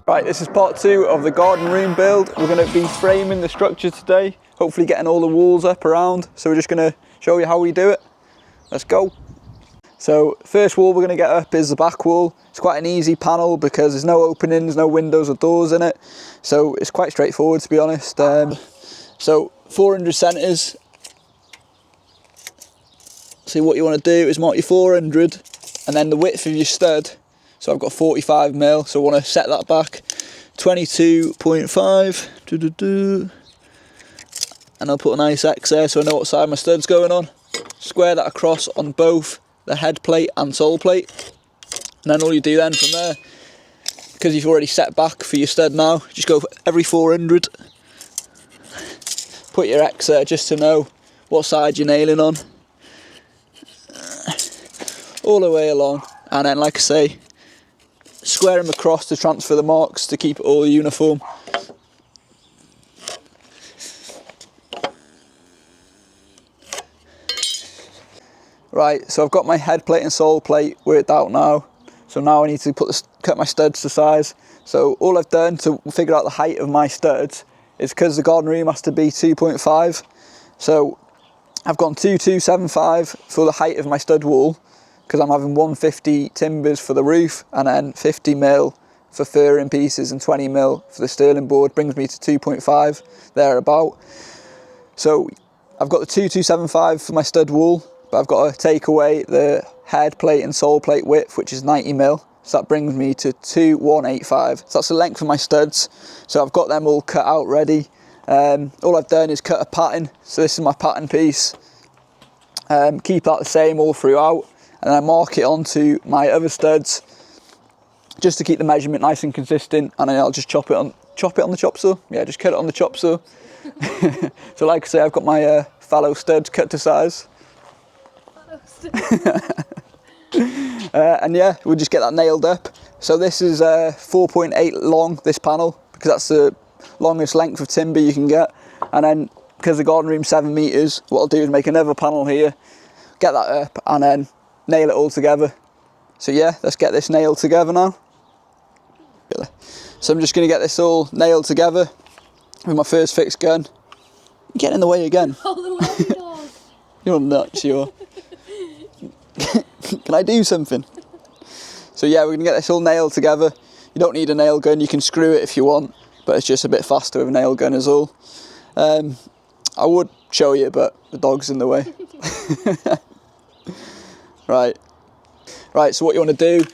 Right, this is part 2 of the garden room build. We're going to be framing the structure today, hopefully getting all the walls up around. So we're just going to show you how we do it. Let's go. So first wall we're going to get up is the back wall. It's quite an easy panel because there's no openings, no windows or doors in it. So it's quite straightforward, to be honest. So 400 centres. So what you want to do is mark your 400 and then the width of your stud. So I've got 45 mil, so I want to set that back 22.5, and I'll put a nice X there so I know what side my stud's going on. Square that across on both the head plate and sole plate, and then all you do then from there, because you've already set back for your stud now, just go for every 400, put your X there just to know what side you're nailing on, all the way along, and then like I say, square them across to transfer the marks to keep it all uniform. Right, so I've got my head plate and sole plate worked out now. So now I need to cut my studs to size. So all I've done to figure out the height of my studs is, because the garden room has to be 2.5. So I've gone 2275 for the height of my stud wall, because I'm having 150 timbers for the roof and then 50 mil for furring pieces and 20 mil for the sterling board, brings me to 2.5 thereabout. So I've got the 2275 for my stud wall, but I've got to take away the head plate and sole plate width, which is 90 mil. So that brings me to 2185. So that's the length of my studs. So I've got them all cut out ready. All I've done is cut a pattern. So this is my pattern piece. Keep that the same all throughout. And then I mark it onto my other studs just to keep the measurement nice and consistent, and then I'll just chop it on the chop saw. Yeah, just cut it on the chop saw. So like I say, I've got my fallow studs cut to size. And yeah, we'll just get that nailed up. So this is 4.8 long, this panel, because that's the longest length of timber you can get. And then because the garden room's 7 meters, what I'll do is make another panel here, get that up, and then nail it all together. So yeah, let's get this nailed together now. So I'm just going to get this all nailed together with my first fixed gun. Get in the way again. You're nuts, you are. Can I do something? So yeah, we're going to get this all nailed together. You don't need a nail gun, you can screw it if you want, but it's just a bit faster with a nail gun is all. I would show you, but the dog's in the way. Right, so what you want to do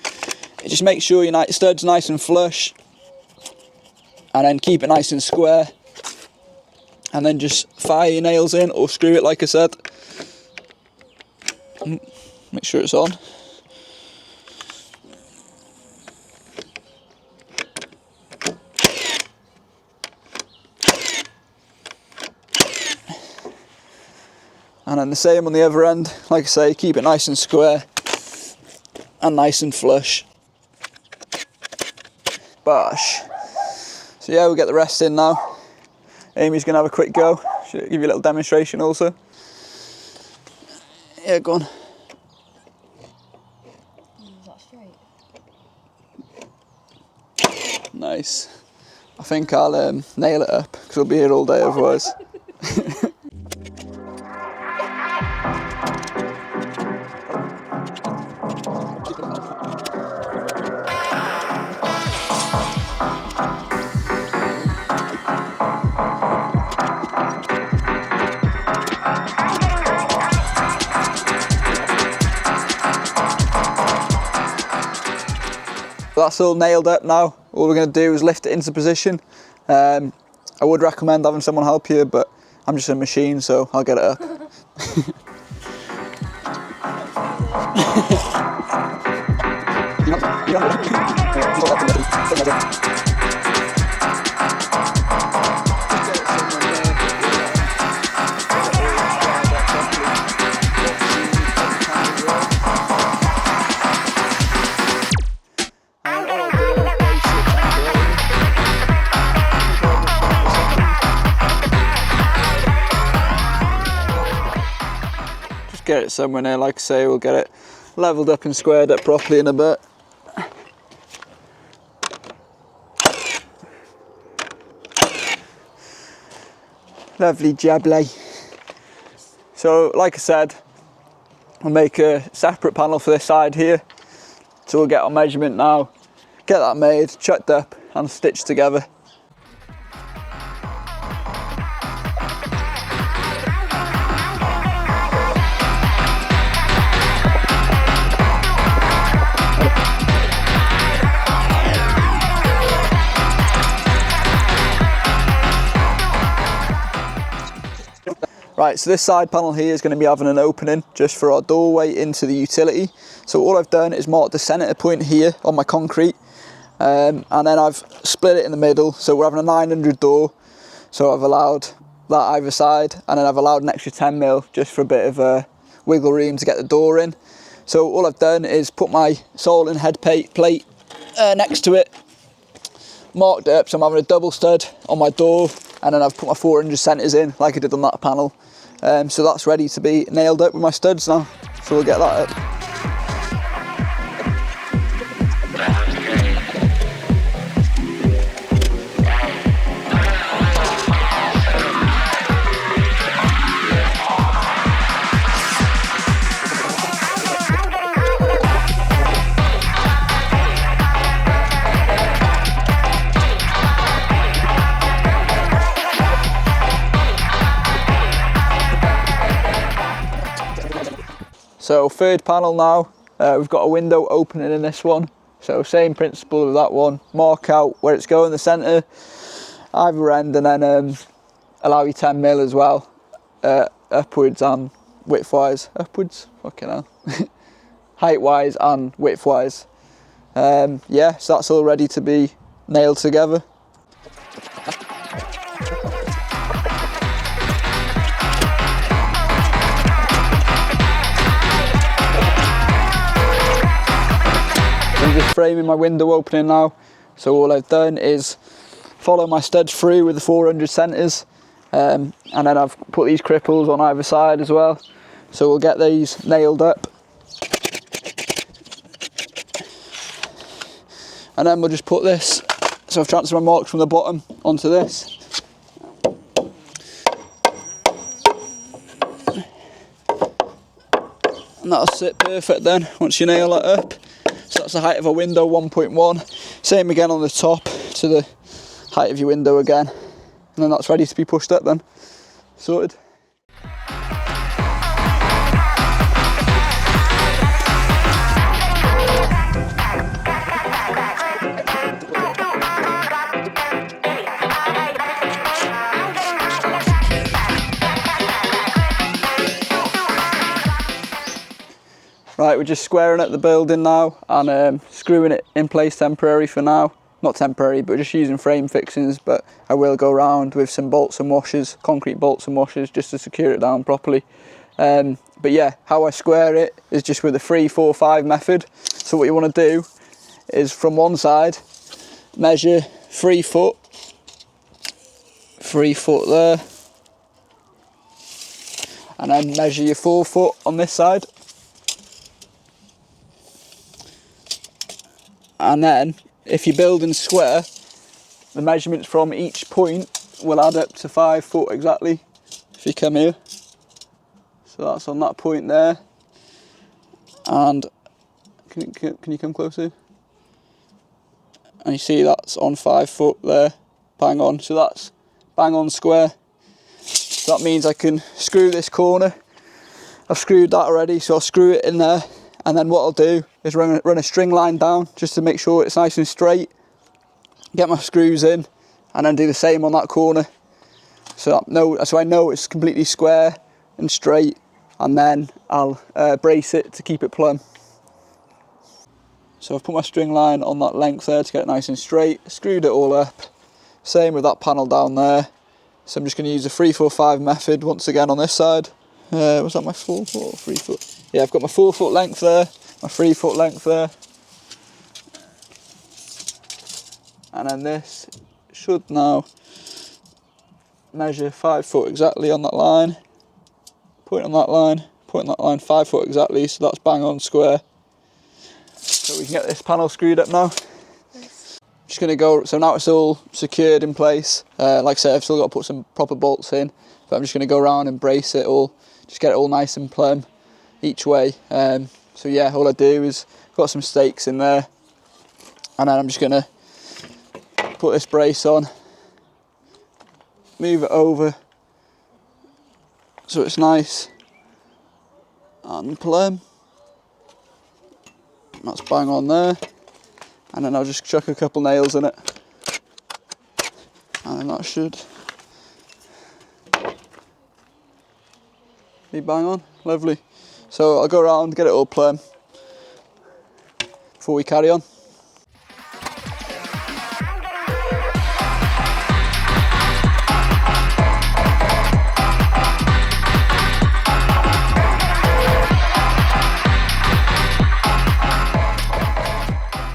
is just make sure your stud's nice and flush, and then keep it nice and square, and then just fire your nails in or screw it like I said. Make sure it's on. And then the same on the other end, like I say, keep it nice and square and nice and flush. Bosh. So yeah, we'll get the rest in now. Amy's going to have a quick go. She'll give you a little demonstration also. Yeah, go on. Is that straight? Nice. I think I'll nail it up, because we'll be here all day otherwise. That's all nailed up now. All we're going to do is lift it into position. I would recommend having someone help you, but I'm just a machine, so I'll get it up. Get it somewhere near, like I say, we'll get it leveled up and squared up properly in a bit. Lovely jubbly. So like I said, I'll make a separate panel for this side here. So we'll get our measurement now, get that made, chucked up and stitched together. Right, so this side panel here is going to be having an opening just for our doorway into the utility. So all I've done is mark the centre point here on my concrete, and then I've split it in the middle. So we're having a 900 door, so I've allowed that either side, and then I've allowed an extra 10mm just for a bit of wiggle room to get the door in. So all I've done is put my soldering head plate next to it, marked it up, so I'm having a double stud on my door, and then I've put my 400 centres in like I did on that panel. So that's ready to be nailed up with my studs now, so we'll get that up. So third panel now, we've got a window opening in this one. So same principle with that one, mark out where it's going, the centre, either end, and then allow you 10mm as well, upwards and width-wise. Upwards? Fucking hell. Height-wise and width-wise. Yeah, so that's all ready to be nailed together. I'm just framing my window opening now, so all I've done is follow my studs through with the 400 centres, and then I've put these cripples on either side as well, so we'll get these nailed up, and then we'll just put this, so I've transferred my marks from the bottom onto this, and that'll sit perfect then once you nail it up. So that's the height of a window, 1.1. Same again on the top to the height of your window again. And then that's ready to be pushed up then. Sorted. Right, we're just squaring up the building now and screwing it in place temporary for now. Not temporary, but just using frame fixings, but I will go around with some bolts and washers, concrete bolts and washers, just to secure it down properly. But yeah, how I square it is just with the 3, 4, 5 method. So what you want to do is from one side, measure 3 foot, 3 foot there, and then measure your 4 foot on this side. And then, if you're building square, the measurements from each point will add up to 5 foot exactly, if you come here. So that's on that point there. And, can you come closer? And you see that's on 5 foot there, bang on. So that's bang on square. So that means I can screw this corner. I've screwed that already, so I'll screw it in there. And then what I'll do is run a string line down just to make sure it's nice and straight. Get my screws in and then do the same on that corner. So I know it's completely square and straight, and then I'll brace it to keep it plumb. So I've put my string line on that length there to get it nice and straight, screwed it all up. Same with that panel down there. So I'm just going to use the 3, 4, 5 method once again on this side. Was that my 4 foot or 3 foot? Yeah, I've got my 4 foot length there, my 3 foot length there. And then this should now measure 5 foot exactly on that line. Point on that line, 5 foot exactly, so that's bang on square. So we can get this panel screwed up now. Just going to go, so now it's all secured in place. Like I said, I've still got to put some proper bolts in. but I'm just going to go around and brace it all, just get it all nice and plumb each way. So yeah, all I do is got some stakes in there, and then I'm just going to put this brace on, move it over so it's nice and plumb. That's bang on there, and then I'll just chuck a couple nails in it, and then that should be bang on. Lovely. So I'll go around, get it all plumb before we carry on.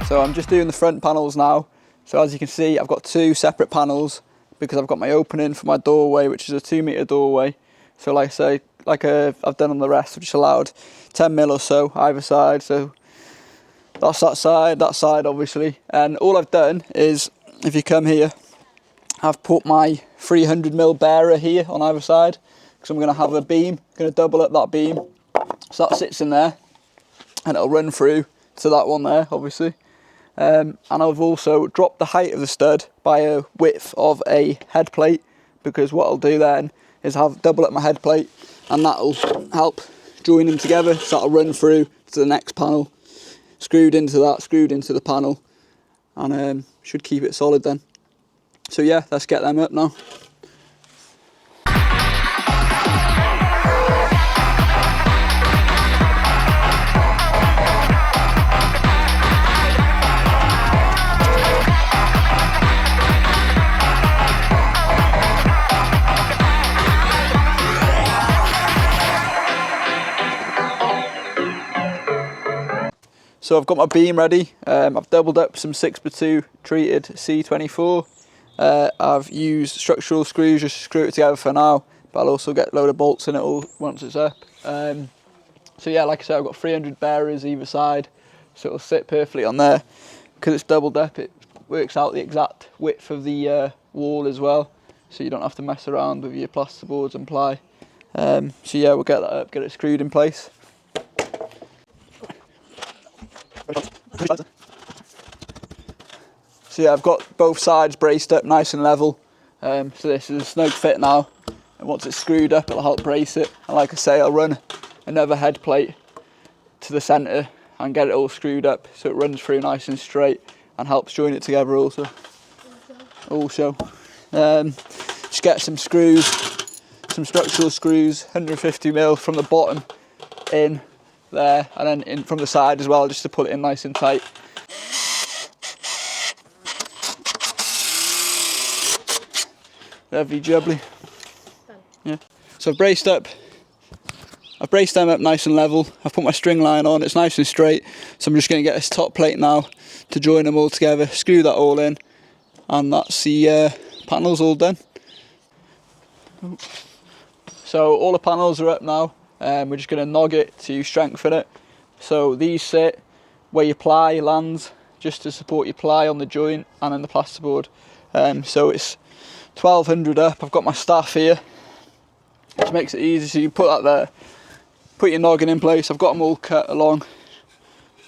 So I'm just doing the front panels now. So as you can see, I've got two separate panels because I've got my opening for my doorway, which is a 2 metre doorway. So like I say, I've done on the rest, I've just allowed 10mm or so either side. So that's that side obviously. And all I've done is, if you come here, I've put my 300mm bearer here on either side, because I'm going to have a beam, going to double up that beam. So that sits in there, and it'll run through to that one there, obviously. And I've also dropped the height of the stud by a width of a head plate, because what I'll do then is double up my head plate, and that'll help join them together. So that'll run through to the next panel, screwed into the panel, and should keep it solid then. So yeah, let's get them up now. So I've got my beam ready. I've doubled up some 6x2 treated C24. I've used structural screws just to screw it together for now, but I'll also get a load of bolts in it all once it's up. So yeah, like I said, I've got 300 bearers either side, so it'll sit perfectly on there. Because it's doubled up, it works out the exact width of the wall as well, so you don't have to mess around with your plasterboards and ply. So yeah, we'll get that up, get it screwed in place. So yeah, I've got both sides braced up nice and level. So this is a snug fit now, and once it's screwed up, it'll help brace it. And like I say, I'll run another head plate to the centre and get it all screwed up so it runs through nice and straight and helps join it together also. Just get some screws, some structural screws, 150mm from the bottom in there, and then in from the side as well, just to pull it in nice and tight. Lovely jubbly. Yeah. So I've braced them up nice and level. I've put my string line on, it's nice and straight. So I'm just going to get this top plate now to join them all together, screw that all in, and that's the panels all done. So all the panels are up now. We're just going to nog it to strengthen it. So these sit where your ply lands, just to support your ply on the joint and in the plasterboard. So it's 1200 up. I've got my staff here, which makes it easy. So you put that there, put your noggin in place. I've got them all cut along,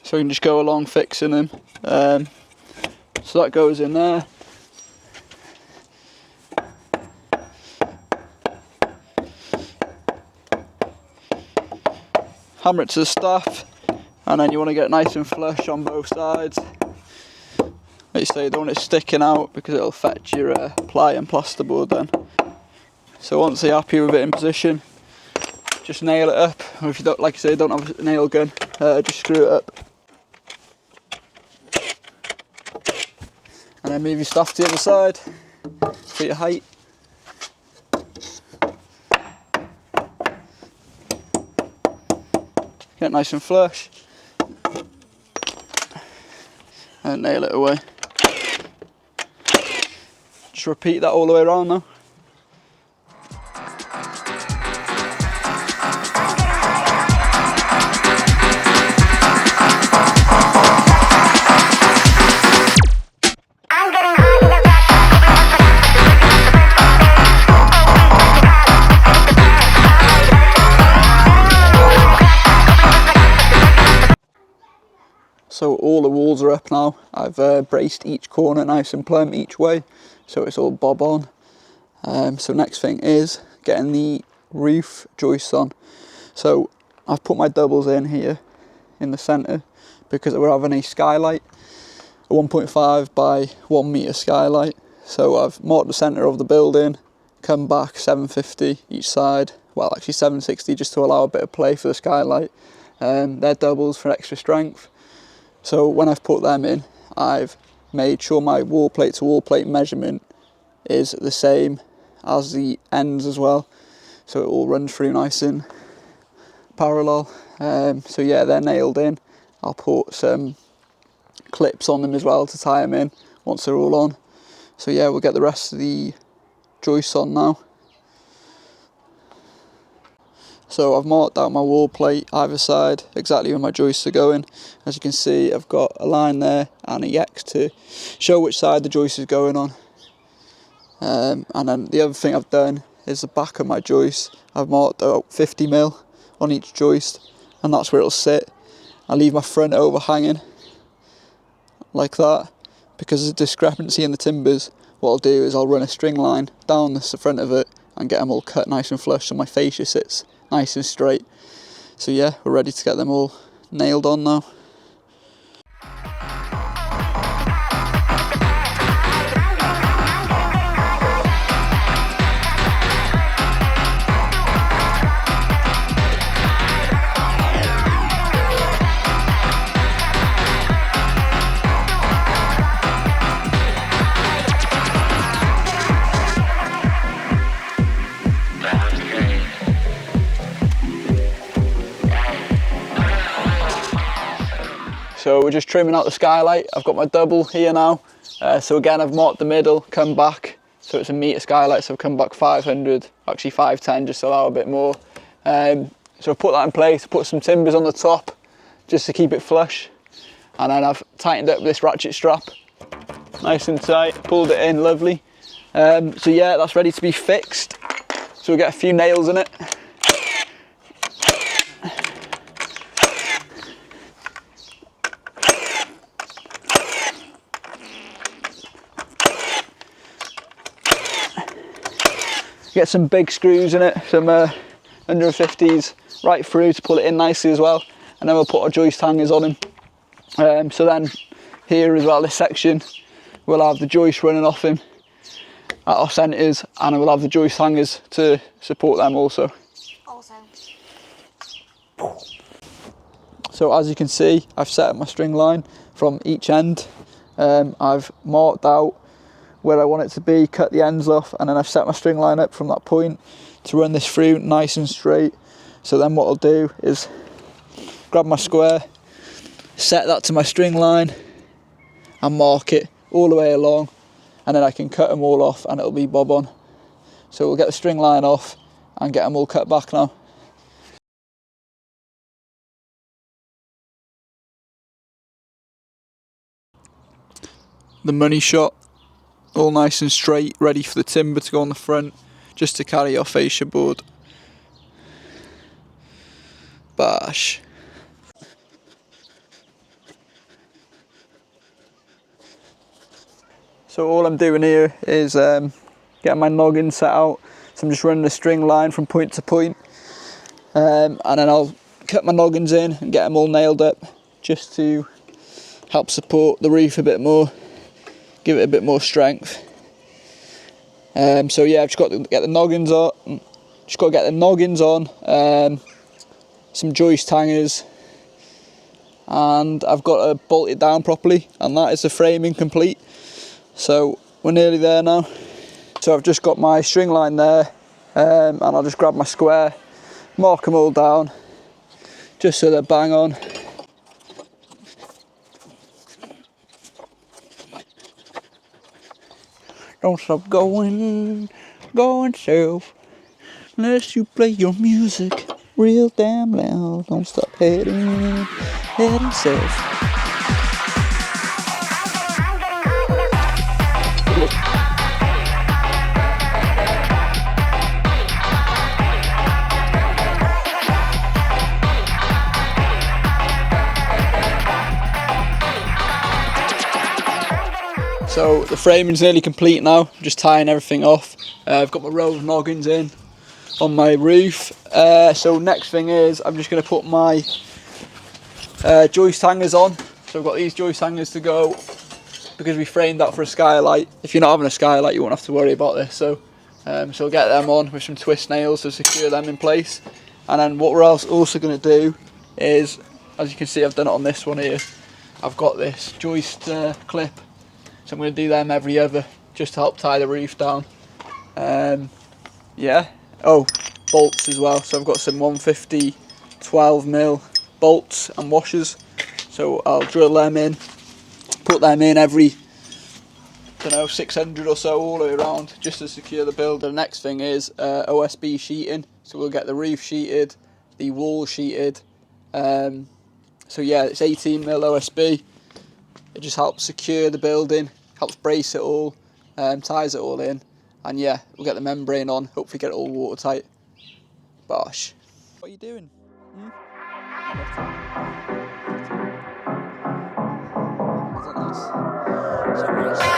so you can just go along fixing them. So that goes in there. Hammer it to the staff, and then you want to get it nice and flush on both sides. Like you say, you don't want it sticking out because it'll affect your ply and plasterboard then. So once you're happy with it in position, just nail it up. Or if you don't, like I say, don't have a nail gun, just screw it up. And then move your staff to the other side for your height. Get nice and flush, and nail it away. Just repeat that all the way around now. So all the walls are up now. I've braced each corner nice and plumb each way, so it's all bob on. So next thing is getting the roof joists on. So I've put my doubles in here in the centre because we're having a skylight, a 1.5 by 1 metre skylight. So I've marked the centre of the building, come back 750 each side, well actually 760 just to allow a bit of play for the skylight. They're doubles for extra strength. So when I've put them in, I've made sure my wall plate to wall plate measurement is the same as the ends as well. So it all runs through nice and parallel. So yeah, they're nailed in. I'll put some clips on them as well to tie them in once they're all on. So yeah, we'll get the rest of the joists on now. So I've marked out my wall plate either side, exactly where my joists are going. As you can see, I've got a line there and a X to show which side the joist is going on. And then the other thing I've done is the back of my joist. I've marked out 50mm on each joist, and that's where it'll sit. I leave my front overhanging like that because there's a discrepancy in the timbers. What I'll do is I'll run a string line down the front of it and get them all cut nice and flush so my fascia sits nice and straight. So yeah, we're ready to get them all nailed on now. So we're just trimming out the skylight. I've got my double here now. So again, I've marked the middle, come back. So it's a metre skylight, so I've come back 500, actually 510, just to allow a bit more. So I've put that in place, put some timbers on the top, just to keep it flush. And then I've tightened up this ratchet strap, nice and tight, pulled it in, lovely. So yeah, that's ready to be fixed. So we'll get a few nails in it. Get some big screws in it, some 150s right through to pull it in nicely as well, and then we'll put our joist hangers on him. So then here as well, this section, we'll have the joist running off him at our centres, and we'll have the joist hangers to support them also. So as you can see, I've set up my string line from each end. I've marked out where I want it to be, cut the ends off, and then I've set my string line up from that point to run this through nice and straight. So then what I'll do is grab my square, set that to my string line and mark it all the way along, and then I can cut them all off and it'll be bob on. So we'll get the string line off and get them all cut back now. The money shot, all nice and straight, ready for the timber to go on the front, just to carry our fascia board. Bash. So all I'm doing here is getting my noggin set out. So I'm just running a string line from point to point. And then I'll cut my noggins in and get them all nailed up, just to help support the roof a bit more, give it a bit more strength. So yeah, I've just got to get the noggins on. Just got to get the noggins on, some joist hangers, and I've got to bolt it down properly, and that is the framing complete. So we're nearly there now. So I've just got my string line there, and I'll just grab my square, mark them all down, just so they're bang on. Don't stop going south, unless you play your music real damn loud. Don't stop heading south. So the framing's nearly complete now. I'm just tying everything off. I've got my row of noggins in on my roof. So next thing is I'm just going to put my joist hangers on. So I've got these joist hangers to go because we framed that for a skylight. If you're not having a skylight, you won't have to worry about this. So we'll get them on with some twist nails to secure them in place. And then what we're also going to do is, as you can see, I've done it on this one here. I've got this joist clip, so I'm going to do them every other just to help tie the roof down. Yeah. Oh, bolts as well. So I've got some 150 12mm bolts and washers. So I'll drill them in, put them in every, I don't know, 600 or so all the way around just to secure the build. The next thing is OSB sheeting. So we'll get the roof sheeted, the wall sheeted. So yeah, it's 18mm OSB. It just helps secure the building, helps brace it all, ties it all in. And yeah, we'll get the membrane on, hopefully get it all watertight. Bosh. What are you doing? Is that nice? So nice.